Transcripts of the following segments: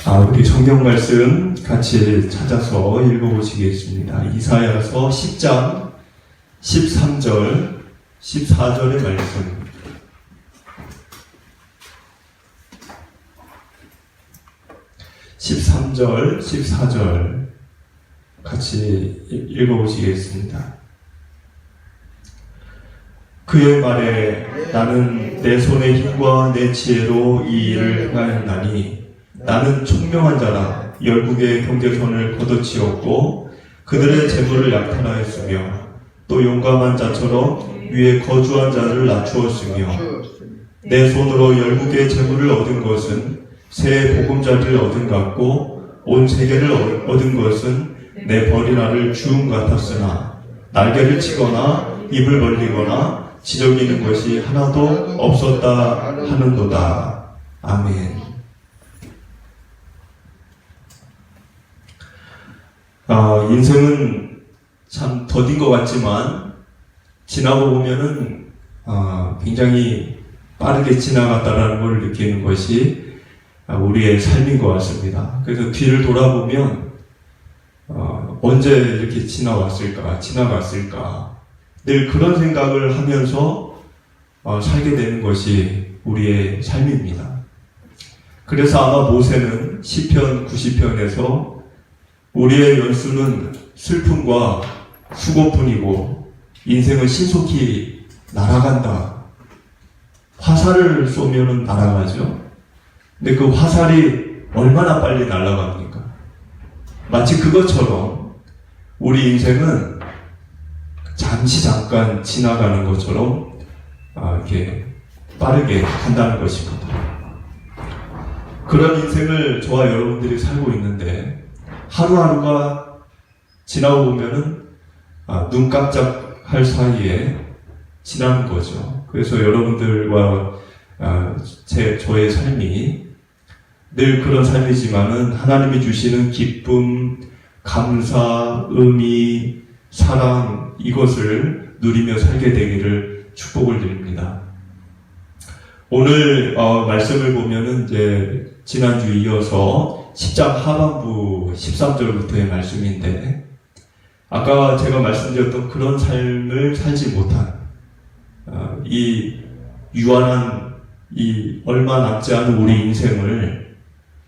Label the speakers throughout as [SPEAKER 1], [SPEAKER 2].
[SPEAKER 1] 우리 성경 말씀 같이 찾아서 읽어보시겠습니다. 이사야서 10장 13절, 14절의 말씀. (13절) (14절) 같이 읽어보시겠습니다. 그의 말에 나는 내 손의 힘과 내 지혜로 이 일을 행하였나니 나는 총명한 자라 열국의 경계선을 걷어치웠고 그들의 재물을 약탈하였으며 또 용감한 자처럼 위에 거주한 자를 낮추었으며 내 손으로 열국의 재물을 얻은 것은 새 보금자리를 얻은 같고 온 세계를 얻은 것은 내 버리나를 주움 같았으나 날개를 치거나 입을 벌리거나 지저귀는 것이 하나도 없었다 하는도다. 아멘. 인생은 참 더딘 것 같지만 지나고 보면은 굉장히 빠르게 지나갔다라는 걸 느끼는 것이 우리의 삶인 것 같습니다. 그래서 뒤를 돌아보면 언제 이렇게 지나갔을까 늘 그런 생각을 하면서 살게 되는 것이 우리의 삶입니다. 그래서 아마 모세는 시편 90편에서 우리의 연수는 슬픔과 수고뿐이고 인생은 신속히 날아간다. 화살을 쏘면은 날아가죠. 근데 그 화살이 얼마나 빨리 날아갑니까? 마치 그것처럼 우리 인생은 잠깐 지나가는 것처럼 이렇게 빠르게 간다는 것입니다. 그런 인생을 저와 여러분들이 살고 있는데 하루하루가 지나고 보면은 눈 깜짝할 사이에 지나는 거죠. 그래서 여러분들과 저의 삶이 늘 그런 삶이지만은 하나님이 주시는 기쁨, 감사, 의미, 사랑 이것을 누리며 살게 되기를 축복을 드립니다. 오늘 말씀을 보면은 이제 지난주 이어서 10장 하반부 13절부터의 말씀인데 아까 제가 말씀드렸던 그런 삶을 살지 못한 이 유한한 이 얼마 남지 않은 우리 인생을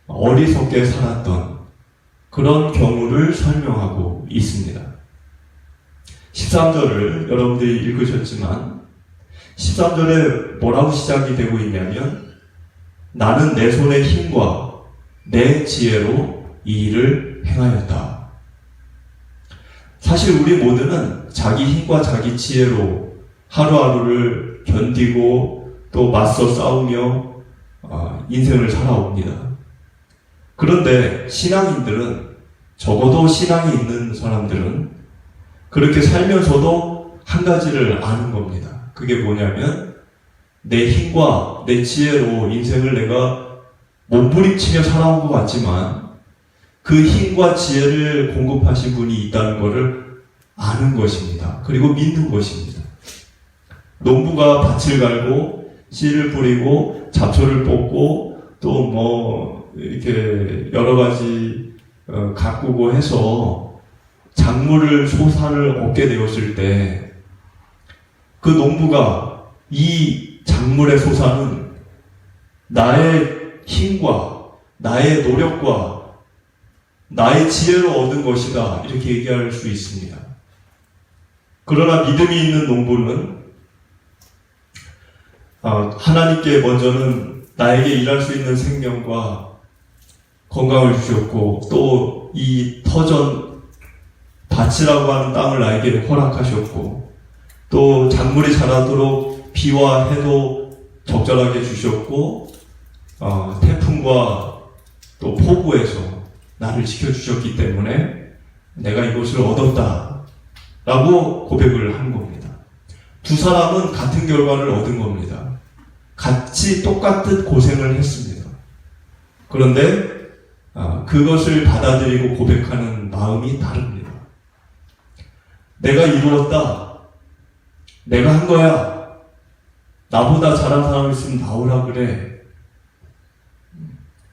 [SPEAKER 1] 어리석게 살았던 그런 경우를 설명하고 있습니다. 13절을 여러분들이 읽으셨지만 13절에 뭐라고 시작이 되고 있냐면 나는 내 손의 힘과 내 지혜로 이 일을 행하였다. 사실 우리 모두는 자기 힘과 자기 지혜로 하루하루를 견디고 또 맞서 싸우며 인생을 살아옵니다. 그런데 신앙인들은 적어도 신앙이 있는 사람들은 그렇게 살면서도 한 가지를 아는 겁니다. 그게 뭐냐면 내 힘과 내 지혜로 인생을 내가 몸부림치며 살아온 것 같지만 그 힘과 지혜를 공급하신 분이 있다는 것을 아는 것입니다. 그리고 믿는 것입니다. 농부가 밭을 갈고 씨를 뿌리고 잡초를 뽑고 또 이렇게 여러 가지 가꾸고 해서 작물을 소산을 얻게 되었을 때 그 농부가 이 작물의 소산은 나의 힘과 나의 노력과 나의 지혜로 얻은 것이다 이렇게 얘기할 수 있습니다. 그러나 믿음이 있는 농부는 하나님께 먼저는 나에게 일할 수 있는 생명과 건강을 주셨고 또 이 터전 밭이라고 하는 땅을 나에게 허락하셨고 또 작물이 자라도록 비와 해도 적절하게 주셨고 태풍과 또 폭우에서 나를 지켜주셨기 때문에 내가 이것을 얻었다 라고 고백을 한 겁니다. 두 사람은 같은 결과를 얻은 겁니다. 같이 똑같은 고생을 했습니다. 그런데 그것을 받아들이고 고백하는 마음이 다릅니다. 내가 이루었다. 내가 한 거야. 나보다 잘한 사람 있으면 나오라 그래.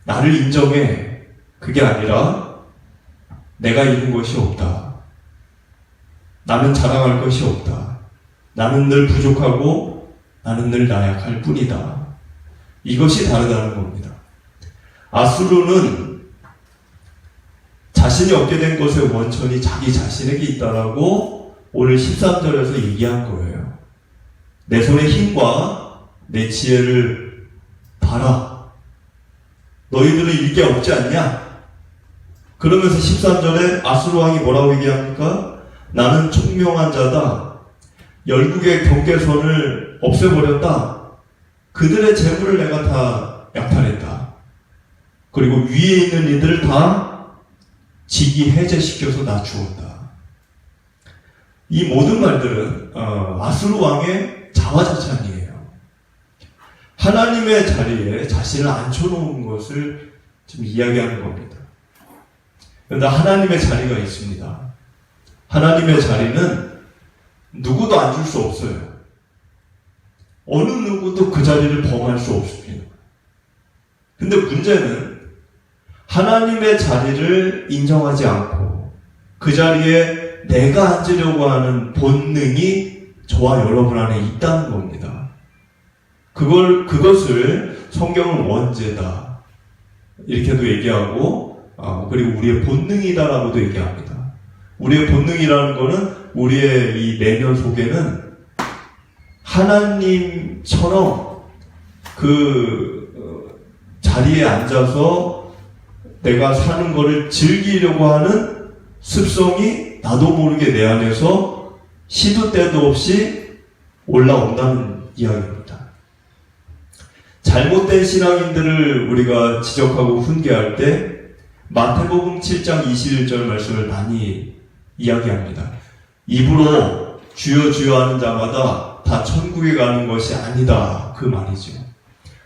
[SPEAKER 1] 나를 인정해. 그게 아니라 내가 이룬 것이 없다. 나는 자랑할 것이 없다. 나는 늘 부족하고 나는 늘 나약할 뿐이다. 이것이 다르다는 겁니다. 아수르는 자신이 얻게 된 것의 원천이 자기 자신에게 있다라고 오늘 13절에서 얘기한 거예요. 내 손의 힘과 내 지혜를 봐라. 너희들은 일게 없지 않냐? 그러면서 13절에 아수르 왕이 뭐라고 얘기합니까? 나는 총명한 자다. 열국의 경계선을 없애버렸다. 그들의 재물을 내가 다 약탈했다. 그리고 위에 있는 이들을 다 직위 해제시켜서 나 죽었다. 이 모든 말들은 아수르 왕의 자화자찬이에요. 하나님의 자리에 자신을 앉혀놓은 것을 지금 이야기하는 겁니다. 그런데 하나님의 자리가 있습니다. 하나님의 자리는 누구도 앉을 수 없어요. 어느 누구도 그 자리를 범할 수 없습니다. 근데 문제는 하나님의 자리를 인정하지 않고 그 자리에 내가 앉으려고 하는 본능이 저와 여러분 안에 있다는 겁니다. 그것을 성경은 원죄다. 이렇게도 얘기하고, 그리고 우리의 본능이다라고도 얘기합니다. 우리의 본능이라는 거는 우리의 이 내면 속에는 하나님처럼 그 자리에 앉아서 내가 사는 거를 즐기려고 하는 습성이 나도 모르게 내 안에서 시도 때도 없이 올라온다는 이야기입니다. 잘못된 신앙인들을 우리가 지적하고 훈계할 때 마태복음 7장 21절 말씀을 많이 이야기합니다. 입으로 주여 주여 하는 자마다 다 천국에 가는 것이 아니다. 그 말이죠.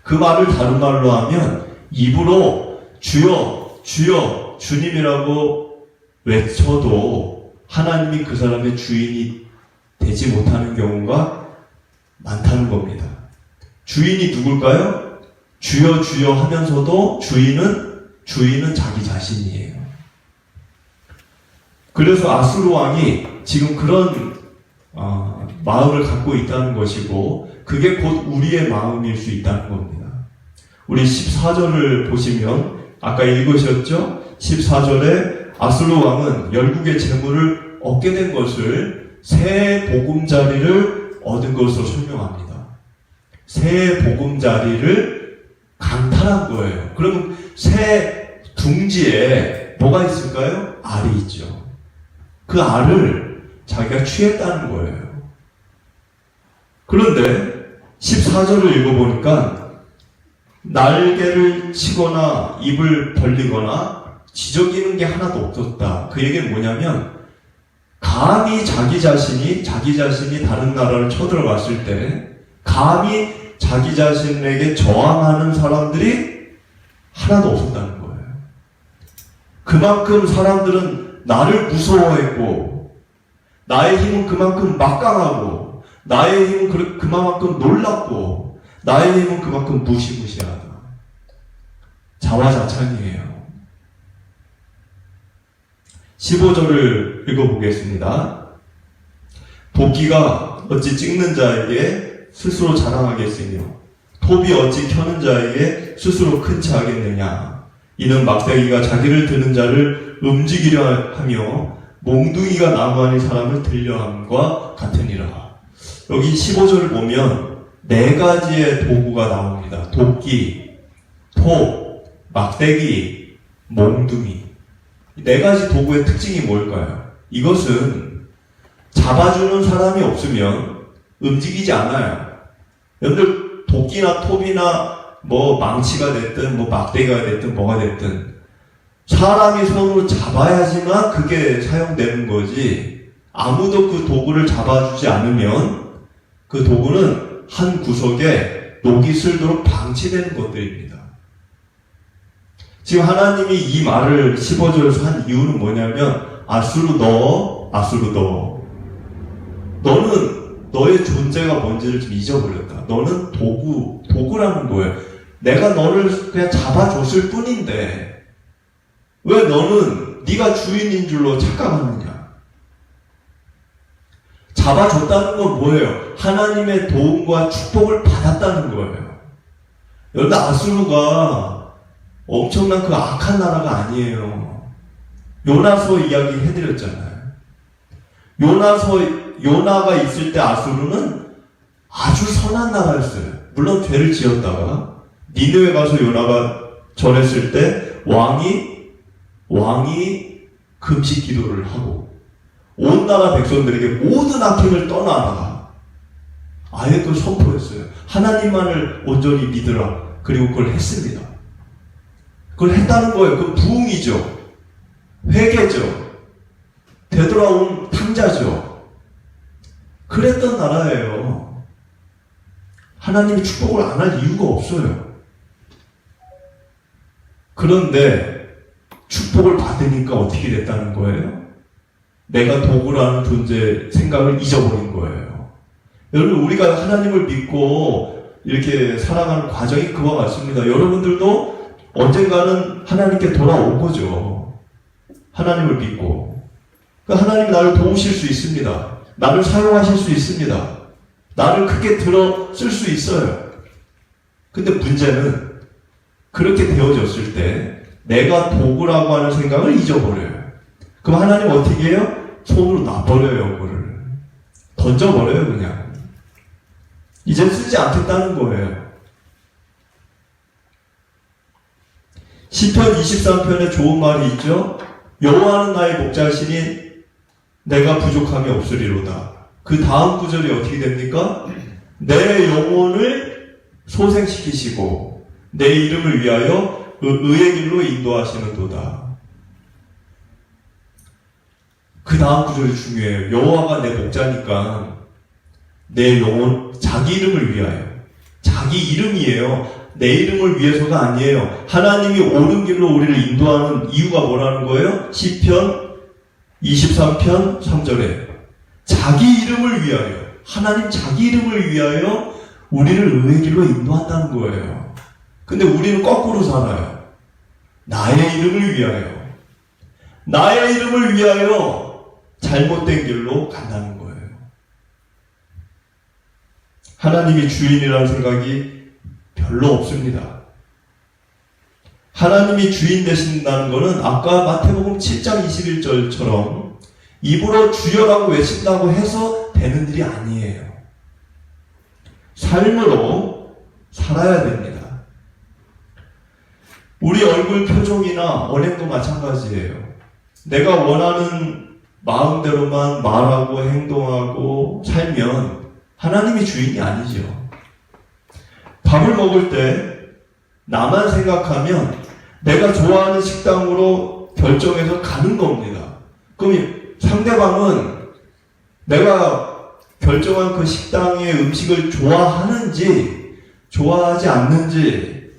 [SPEAKER 1] 그 말을 다른 말로 하면 입으로 주여 주여 주님이라고 외쳐도 하나님이 그 사람의 주인이 되지 못하는 경우가 많다는 겁니다. 주인이 누굴까요? 주여 주여 하면서도 주인은 자기 자신이에요. 그래서 아수르 왕이 지금 그런 마음을 갖고 있다는 것이고 그게 곧 우리의 마음일 수 있다는 겁니다. 우리 14절을 보시면 아까 읽으셨죠? 14절에 아수르 왕은 열국의 재물을 얻게 된 것을 새 보금자리를 얻은 것으로 설명합니다. 새 보금자리를 강탈한 거예요. 그러면 새 둥지에 뭐가 있을까요? 알이 있죠. 그 알을 자기가 취했다는 거예요. 그런데 14절을 읽어보니까 날개를 치거나 입을 벌리거나 지저귀는 게 하나도 없었다. 그 얘기는 뭐냐면 감히 자기 자신이 다른 나라를 쳐들어갔을 때 감히 자기 자신에게 저항하는 사람들이 하나도 없었다는 거예요. 그만큼 사람들은 나를 무서워했고 나의 힘은 그만큼 막강하고 나의 힘은 그만큼 놀랍고 나의 힘은 그만큼 무시무시하다. 자화자찬이에요. 15절을 읽어보겠습니다. 도끼가 어찌 찍는 자에게 스스로 자랑하겠으며 톱이 어찌 켜는 자에게 스스로 큰 체 하겠느냐. 이는 막대기가 자기를 드는 자를 움직이려 하며 몽둥이가 나무 아닌 사람을 들려함과 같으니라. 여기 15절을 보면 네 가지의 도구가 나옵니다. 도끼, 톱, 막대기, 몽둥이. 네 가지 도구의 특징이 뭘까요? 이것은 잡아주는 사람이 없으면 움직이지 않아요. 여러분들 도끼나 톱이나 망치가 됐든 막대기가 됐든 뭐가 됐든 사람이 손으로 잡아야지만 그게 사용되는 거지 아무도 그 도구를 잡아주지 않으면 그 도구는 한 구석에 녹이 슬도록 방치되는 것들입니다. 지금 하나님이 이 말을 15절에서 한 이유는 뭐냐면 아수르 너 너는 너의 존재가 뭔지를 좀 잊어버렸다. 너는 도구라는 거예요. 내가 너를 그냥 잡아줬을 뿐인데 왜 너는 네가 주인인 줄로 착각하느냐? 잡아줬다는 건 뭐예요? 하나님의 도움과 축복을 받았다는 거예요. 여러분, 아수르가 엄청난 그 악한 나라가 아니에요. 요나서 이야기 해드렸잖아요. 요나가 있을 때 아수르는 아주 선한 나라였어요. 물론 죄를 지었다가 니느웨 가서 요나가 전했을 때 왕이 금식 기도를 하고 온 나라 백성들에게 모든 악행을 떠나라. 아예 그걸 선포했어요. 하나님만을 온전히 믿으라. 그리고 그걸 했습니다. 그걸 했다는 거예요. 그 부흥이죠. 회개죠. 되돌아온 탕자죠. 그랬던 나라예요. 하나님이 축복을 안 할 이유가 없어요. 그런데 축복을 받으니까 어떻게 됐다는 거예요? 내가 도구라는 존재 생각을 잊어버린 거예요. 여러분, 우리가 하나님을 믿고 이렇게 살아가는 과정이 그와 같습니다. 여러분들도 언젠가는 하나님께 돌아올 거죠. 하나님을 믿고. 그러니까 하나님이 나를 도우실 수 있습니다. 나를 사용하실 수 있습니다. 나를 크게 들어 쓸 수 있어요. 근데 문제는 그렇게 되어졌을 때 내가 도구라고 하는 생각을 잊어버려요. 그럼 하나님 어떻게 해요? 손으로 놔버려요. 그거를 던져버려요. 그냥 이제 쓰지 않겠다는 거예요. 시편 23편에 좋은 말이 있죠. 여호와는 나의 목자시니 내가 부족함이 없으리로다. 그 다음 구절이 어떻게 됩니까? 내 영혼을 소생시키시고 내 이름을 위하여 의의 길로 인도하시는도다. 그 다음 구절이 중요해요. 여호와가 내 목자니까 내 영혼, 자기 이름을 위하여. 자기 이름이에요. 내 이름을 위해서가 아니에요. 하나님이 옳은 길로 우리를 인도하는 이유가 뭐라는 거예요? 시편 23편 3절에 자기 이름을 위하여, 하나님 자기 이름을 위하여 우리를 의의 길로 인도한다는 거예요. 근데 우리는 거꾸로 살아요. 나의 이름을 위하여, 나의 이름을 위하여 잘못된 길로 간다는 거예요. 하나님이 주인이라는 생각이 별로 없습니다. 하나님이 주인 되신다는 것은 아까 마태복음 7장 21절처럼 입으로 주여라고 외친다고 해서 되는 일이 아니에요. 삶으로 살아야 됩니다. 우리 얼굴 표정이나 언행도 마찬가지예요. 내가 원하는 마음대로만 말하고 행동하고 살면 하나님이 주인이 아니죠. 밥을 먹을 때 나만 생각하면 내가 좋아하는 식당으로 결정해서 가는 겁니다. 그럼 상대방은 내가 결정한 그 식당의 음식을 좋아하는지 좋아하지 않는지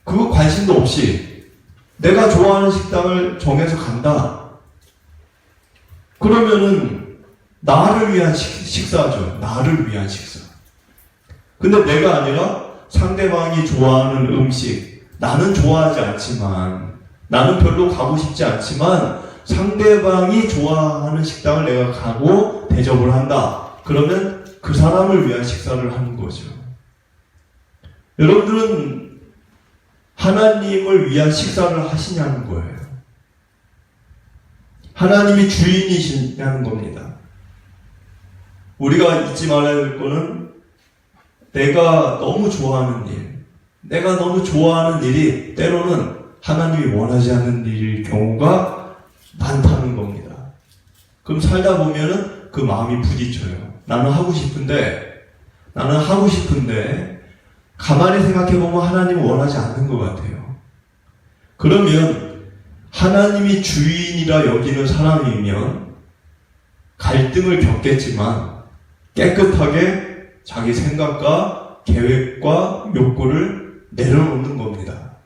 [SPEAKER 1] 그거 관심도 없이 내가 좋아하는 식당을 정해서 간다. 그러면은 나를 위한 식사죠. 나를 위한 식사. 근데 내가 아니라 상대방이 좋아하는 음식, 나는 좋아하지 않지만, 나는 별로 가고 싶지 않지만 상대방이 좋아하는 식당을 내가 가고 대접을 한다. 그러면 그 사람을 위한 식사를 하는 거죠. 여러분들은 하나님을 위한 식사를 하시냐는 거예요. 하나님이 주인이시냐는 겁니다. 우리가 잊지 말아야 될 거는 내가 너무 좋아하는 일, 내가 너무 좋아하는 일이 때로는 하나님이 원하지 않는 일일 경우가 많다는 겁니다. 그럼 살다 보면은 그 마음이 부딪혀요. 나는 하고 싶은데 가만히 생각해보면 하나님은 원하지 않는 것 같아요. 그러면 하나님이 주인이라 여기는 사람이면 갈등을 겪겠지만 깨끗하게 자기 생각과 계획과 욕구를 내려놓는 겁니다.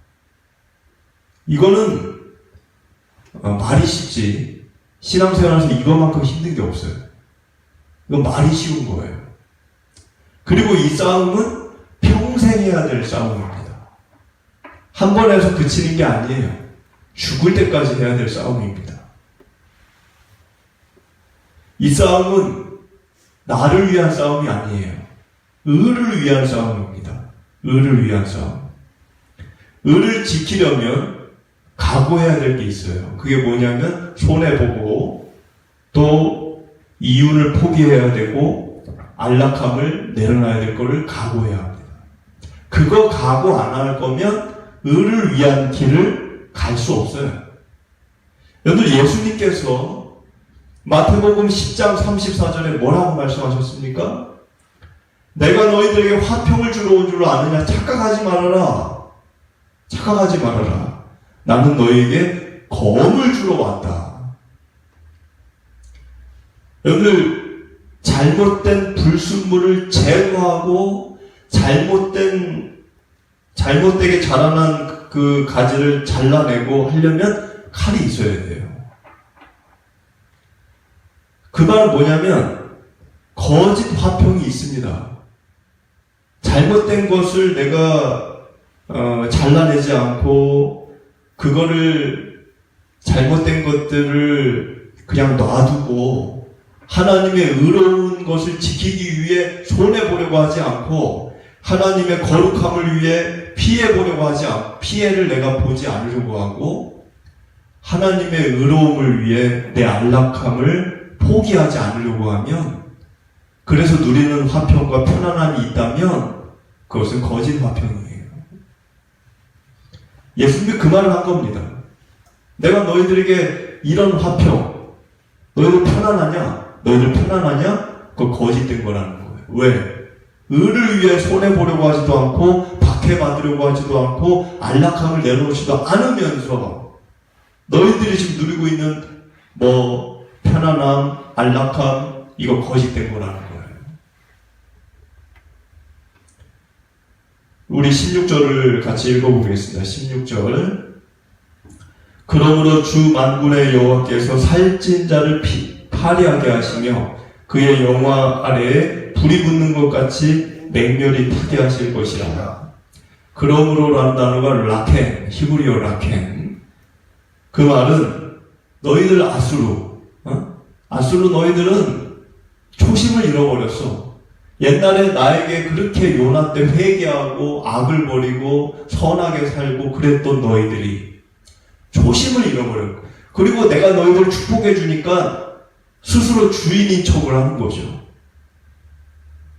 [SPEAKER 1] 이거는 말이 쉽지 신앙생활에서 이것만큼 힘든 게 없어요. 이건 말이 쉬운 거예요. 그리고 이 싸움은 평생 해야 될 싸움입니다. 한 번 해서 그치는 게 아니에요. 죽을 때까지 해야 될 싸움입니다. 이 싸움은 나를 위한 싸움이 아니에요. 의를 위한 싸움입니다. 의를 위한 싸움. 의를 지키려면 각오해야 될 게 있어요. 그게 뭐냐면 손해보고 또 이윤을 포기해야 되고 안락함을 내려놔야 될 거를 각오해야 합니다. 그거 각오 안 할 거면 의를 위한 길을 갈 수 없어요. 여러분, 예수님께서 마태복음 10장 34절에 뭐라고 말씀하셨습니까? 내가 너희들에게 화평을 주러 온 줄 아느냐? 착각하지 말아라. 착각하지 말아라. 나는 너희에게 검을 주러 왔다. 여러분들, 잘못된 불순물을 제거하고 잘못되게 자라난 그 가지를 잘라내고 하려면 칼이 있어야 돼요. 그 말은 뭐냐면 거짓 화평이 있습니다. 잘못된 것을 내가 잘라내지 않고 그거를 잘못된 것들을 그냥 놔두고 하나님의 의로운 것을 지키기 위해 손해보려고 하지 않고 하나님의 거룩함을 위해 피해보려고 하지 않고 피해를 내가 보지 않으려고 하고 하나님의 의로움을 위해 내 안락함을 포기하지 않으려고 하면 그래서 누리는 화평과 편안함이 있다면 그것은 거짓 화평이에요. 예수님이 그 말을 한 겁니다. 내가 너희들에게 이런 화평, 너희들 편안하냐? 너희들 편안하냐? 그거 거짓된 거라는 거예요. 왜? 의를 위해 손해보려고 하지도 않고 박해받으려고 하지도 않고 안락함을 내놓지도 않으면서 너희들이 지금 누리고 있는 편안함, 안락함 이거 거짓된 거라는 거예요. 우리 16절을 같이 읽어보겠습니다. 16절. 그러므로 주 만군의 여호와께서 살찐 자를 파리하게 하시며 그의 영화 아래에 불이 붙는 것 같이 맹렬히 타게 하실 것이라. 그러므로라는 단어가 라켄, 히브리어 라켄. 그 말은 너희들 아수르 너희들은 초심을 잃어버렸어. 옛날에 나에게 그렇게 요나 때 회개하고 악을 버리고 선하게 살고 그랬던 너희들이 초심을 잃어버렸고 그리고 내가 너희들을 축복해 주니까 스스로 주인인 척을 하는 거죠.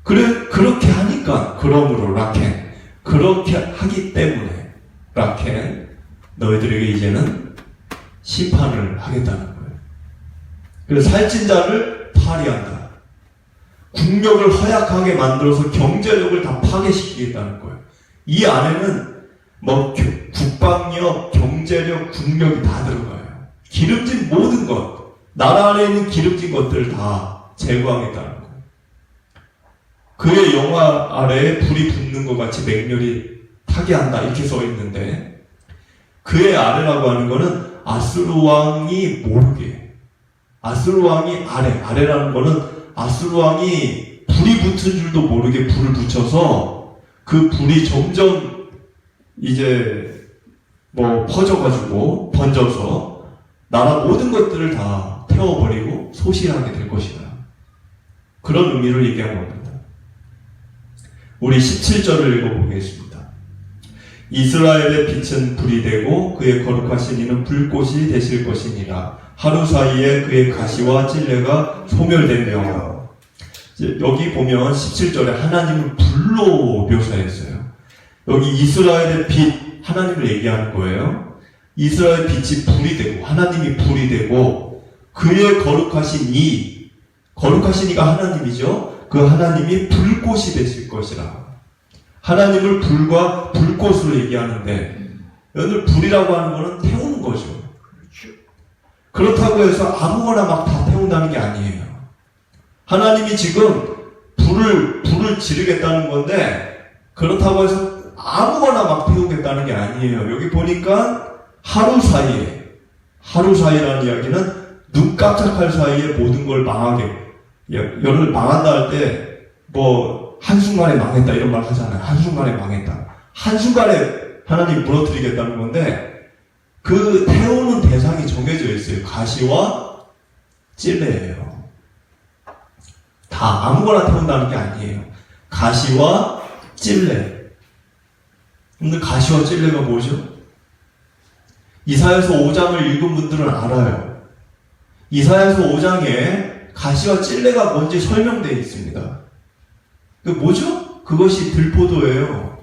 [SPEAKER 1] 그렇게 하니까 그러므로 라켄 그렇게 하기 때문에 라켄 너희들에게 이제는 심판을 하겠다는 거예요. 그래서 살찐 자를 파리한다. 국력을 허약하게 만들어서 경제력을 다 파괴시키겠다는 거예요. 이 안에는 국방력, 경제력, 국력이 다 들어가요. 기름진 모든 것, 나라 안에 있는 기름진 것들을 다 제거하겠다는 거예요. 그의 영화 아래에 불이 붙는 것 같이 맹렬히 타게 한다 이렇게 써 있는데 그의 아래라고 하는 거는 아수르 왕이 모르게 아수르 왕이 아래라는 거는 아수르 왕이 불이 붙은 줄도 모르게 불을 붙여서 그 불이 점점 이제 퍼져가지고 번져서 나라 모든 것들을 다 태워버리고 소실하게 될 것이다. 그런 의미를 얘기한 겁니다. 우리 17절을 읽어보겠습니다. 이스라엘의 빛은 불이 되고 그의 거룩하신 이는 불꽃이 되실 것이니라. 하루 사이에 그의 가시와 찔레가 소멸되며 여기 보면 17절에 하나님을 불로 묘사했어요. 여기 이스라엘의 빛 하나님을 얘기하는 거예요. 이스라엘 빛이 불이 되고 하나님이 불이 되고 그의 거룩하신 이가 하나님이죠. 그 하나님이 불꽃이 되실 것이라. 하나님을 불과 불꽃으로 얘기하는데 여러분 불이라고 하는 것은 태우는 거죠. 그렇다고 해서 아무거나 막 다 태운다는 게 아니에요. 하나님이 지금 불을 지르겠다는 건데 그렇다고 해서 아무거나 막 태우겠다는 게 아니에요. 여기 보니까 하루 사이라는 이야기는 눈 깜짝할 사이에 모든 걸 망하게 여러분 망한다 할 때 한순간에 망했다 이런 말 하잖아요. 한순간에 망했다. 한순간에 하나님 무너뜨리겠다는 건데 그 태우는 대상이 정해져 있어요. 가시와 찔레예요. 다 아무거나 태운다는 게 아니에요. 가시와 찔레. 근데 가시와 찔레가 뭐죠? 이사야서 5장을 읽은 분들은 알아요. 이사야서 5장에 가시와 찔레가 뭔지 설명되어 있습니다. 그 뭐죠? 그것이 들포도예요.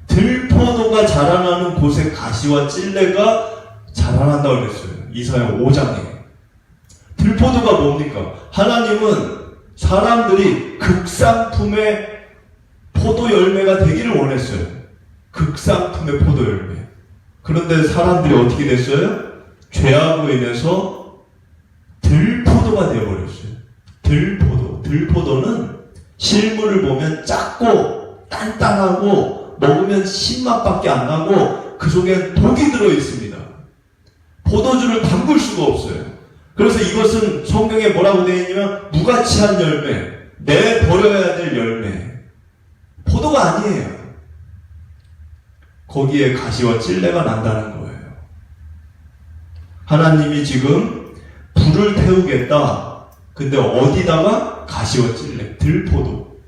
[SPEAKER 1] 들포도가 자라나는 곳에 가시와 찔레가 자라난다고 그랬어요. 이사야 5장에. 들포도가 뭡니까? 하나님은 사람들이 극상품의 포도 열매가 되기를 원했어요. 극상품의 포도 열매. 그런데 사람들이 어떻게 됐어요? 죄악으로 인해서 들포도가 되어버렸어요. 들포도는 실물을 보면 작고 단단하고 먹으면 신맛밖에 안 나고 그 속에 독이 들어있습니다. 포도주를 담글 수가 없어요. 그래서 이것은 성경에 뭐라고 되어 있냐면 무가치한 열매, 내버려야 될 열매. 포도가 아니에요. 거기에 가시와 찔레가 난다는 거예요. 하나님이 지금 불을 태우겠다. 근데 어디다가? 가시와 찔레, 들포도,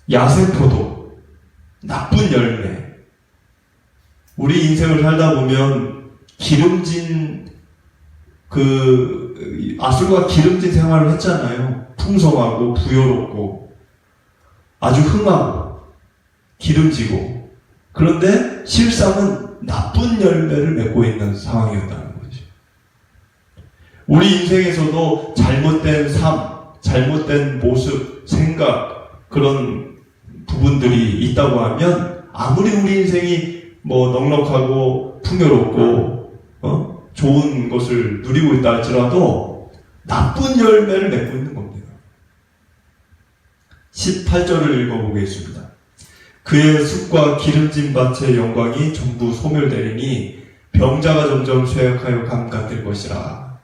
[SPEAKER 1] 야생포도, 나쁜 열매. 우리 인생을 살다 보면 기름진 아술과 기름진 생활을 했잖아요. 풍성하고 부여롭고 아주 흥하고 기름지고. 그런데 실상은 나쁜 열매를 맺고 있는 상황이었다는 거죠. 우리 인생에서도 잘못된 삶, 잘못된 모습, 생각, 그런 부분들이 있다고 하면 아무리 우리 인생이 넉넉하고 풍요롭고 좋은 것을 누리고 있다 할지라도 나쁜 열매를 맺고 있는 겁니다. 18절을 읽어보겠습니다. 그의 숲과 기름진 밭의 영광이 전부 소멸되리니 병자가 점점 쇠약하여 감가될 것이라.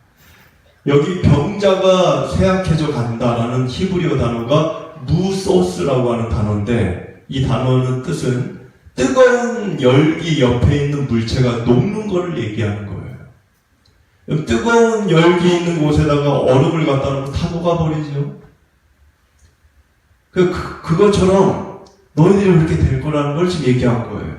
[SPEAKER 1] 여기 병자가 쇠약해져 간다라는 히브리어 단어가 무소스라고 하는 단어인데, 이 단어는 뜻은 뜨거운 열기 옆에 있는 물체가 녹는 것을 얘기하는 거예요. 뜨거운 열기 있는 곳에다가 얼음을 갖다 놓으면 다 녹아버리죠. 그것처럼 너희들이 그렇게 될 거라는 걸 지금 얘기한 거예요.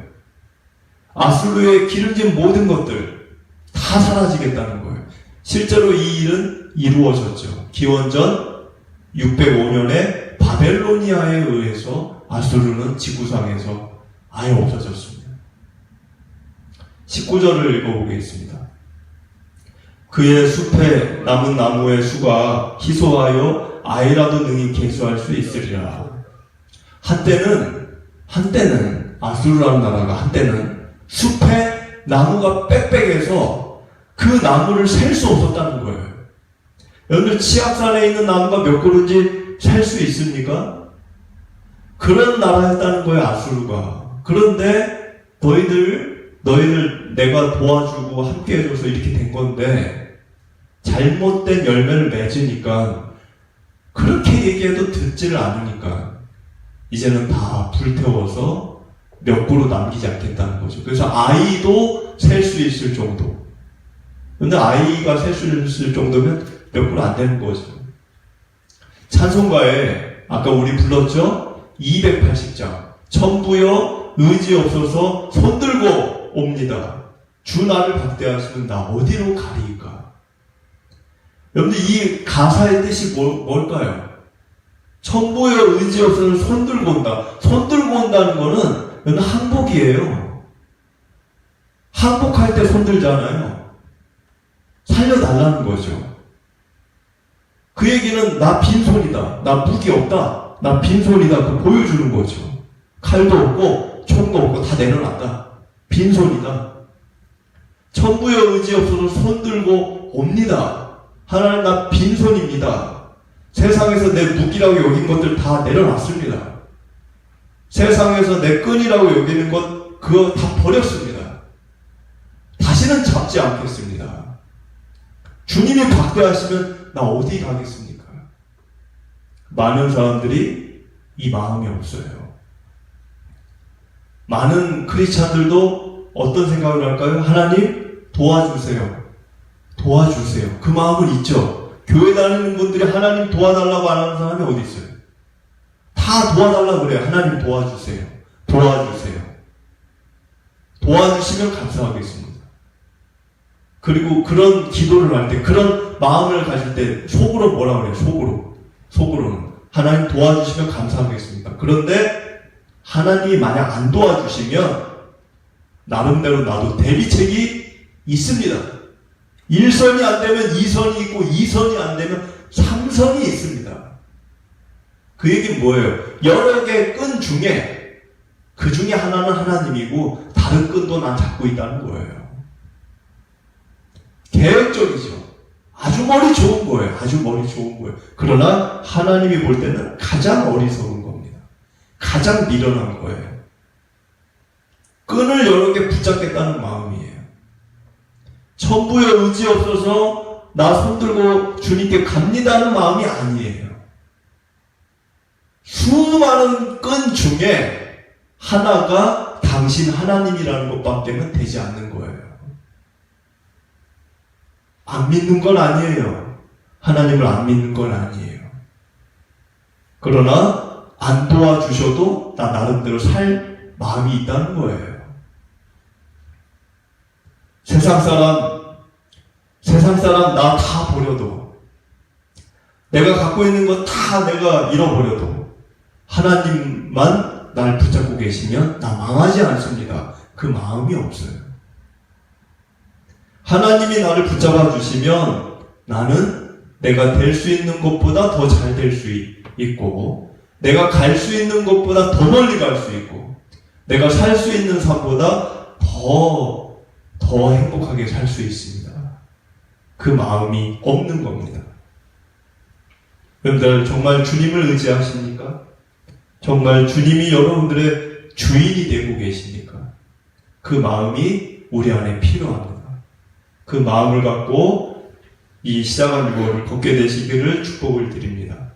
[SPEAKER 1] 아수르의 기름진 모든 것들 다 사라지겠다는 거예요. 실제로 이 일은 이루어졌죠. 기원전 605년에 바벨로니아에 의해서 아수르는 지구상에서 아예 없어졌습니다. 19절을 읽어보겠습니다. 그의 숲에 남은 나무의 수가 희소하여 아이라도 능히 계수할 수 있으리라. 한때는 아수르라는 나라가 한때는 숲에 나무가 빽빽해서 그 나무를 셀 수 없었다는 거예요. 여러분들 치악산에 있는 나무가 몇 그루인지 셀 수 있습니까? 그런 나라였다는 거예요, 아수르가. 그런데 너희들 내가 도와주고 함께 해줘서 이렇게 된 건데 잘못된 열매를 맺으니까, 그렇게 얘기해도 듣지를 않으니까 이제는 다 불태워서 몇 그루 남기지 않겠다는 거죠. 그래서 아이도 셀 수 있을 정도. 근데 아이가 셀 수 있을 정도면 몇 그루 안 되는 거죠. 찬송가에 아까 우리 불렀죠? 280장. 천부여 의지 없어서 손들고 옵니다. 주 나를 박대하시면 나 어디로 가리이까? 여러분들 이 가사의 뜻이 뭘까요? 천부여 의지 없어서 손들고 온다. 손들고 온다는 거는 여러분 항복이에요. 항복할 때 손들잖아요. 살려달라는 거죠. 그 얘기는 나 빈손이다. 나 무기 없다. 나 빈손이다. 그 보여주는 거죠. 칼도 없고 총도 없고 다 내려놨다. 빈손이다. 천부여 의지 없어서 손들고 옵니다. 하나님 나 빈손입니다. 세상에서 내 무기라고 여긴 것들 다 내려놨습니다. 세상에서 내 끈이라고 여기는 것 그거 다 버렸습니다. 다시는 잡지 않겠습니다. 주님이 박대하시면 나 어디 가겠습니까? 많은 사람들이 이 마음이 없어요. 많은 크리스찬들도 어떤 생각을 할까요? 하나님 도와주세요. 도와주세요. 그 마음은 있죠. 교회 다니는 분들이 하나님 도와달라고 안 하는 사람이 어디 있어요? 다 도와달라고 그래요. 하나님 도와주세요. 도와주세요. 도와주시면 감사하겠습니다. 그리고 그런 기도를 할 때, 그런 마음을 가질 때 속으로 뭐라 그래요? 속으로는 하나님 도와주시면 감사하겠습니다. 그런데 하나님이 만약 안 도와주시면 나름대로 나도 대비책이 있습니다. 1선이 안 되면 2선이 있고 2선이 안 되면 3선이 있습니다. 그 얘기는 뭐예요? 여러 개의 끈 중에 그 중에 하나는 하나님이고 다른 끈도 난 잡고 있다는 거예요. 계획적이죠. 아주 머리 좋은 거예요. 아주 머리 좋은 거예요. 그러나 하나님이 볼 때는 가장 어리석은 겁니다. 가장 미련한 거예요. 끈을 여러 개 붙잡겠다는 마음이에요. 천부에 의지 없어서 나 손들고 주님께 갑니다는 마음이 아니에요. 수많은 끈 중에 하나가 당신 하나님이라는 것밖에는 되지 않는 거예요. 안 믿는 건 아니에요. 하나님을 안 믿는 건 아니에요. 그러나 안 도와주셔도 나 나름대로 살 마음이 있다는 거예요. 세상 사람 나 다 버려도, 내가 갖고 있는 거 다 내가 잃어버려도 하나님만 날 붙잡고 계시면 나 망하지 않습니다. 그 마음이 없어요. 하나님이 나를 붙잡아 주시면 나는 내가 될 수 있는 것보다 더 잘 될 수 있고, 내가 갈 수 있는 것보다 더 멀리 갈 수 있고, 내가 살 수 있는 삶보다 더 행복하게 살 수 있습니다. 그 마음이 없는 겁니다. 여러분들 정말 주님을 의지하십니까? 정말 주님이 여러분들의 주인이 되고 계십니까? 그 마음이 우리 안에 필요합니다. 그 마음을 갖고 이 시작한 6월을 걷게 되시기를 축복을 드립니다.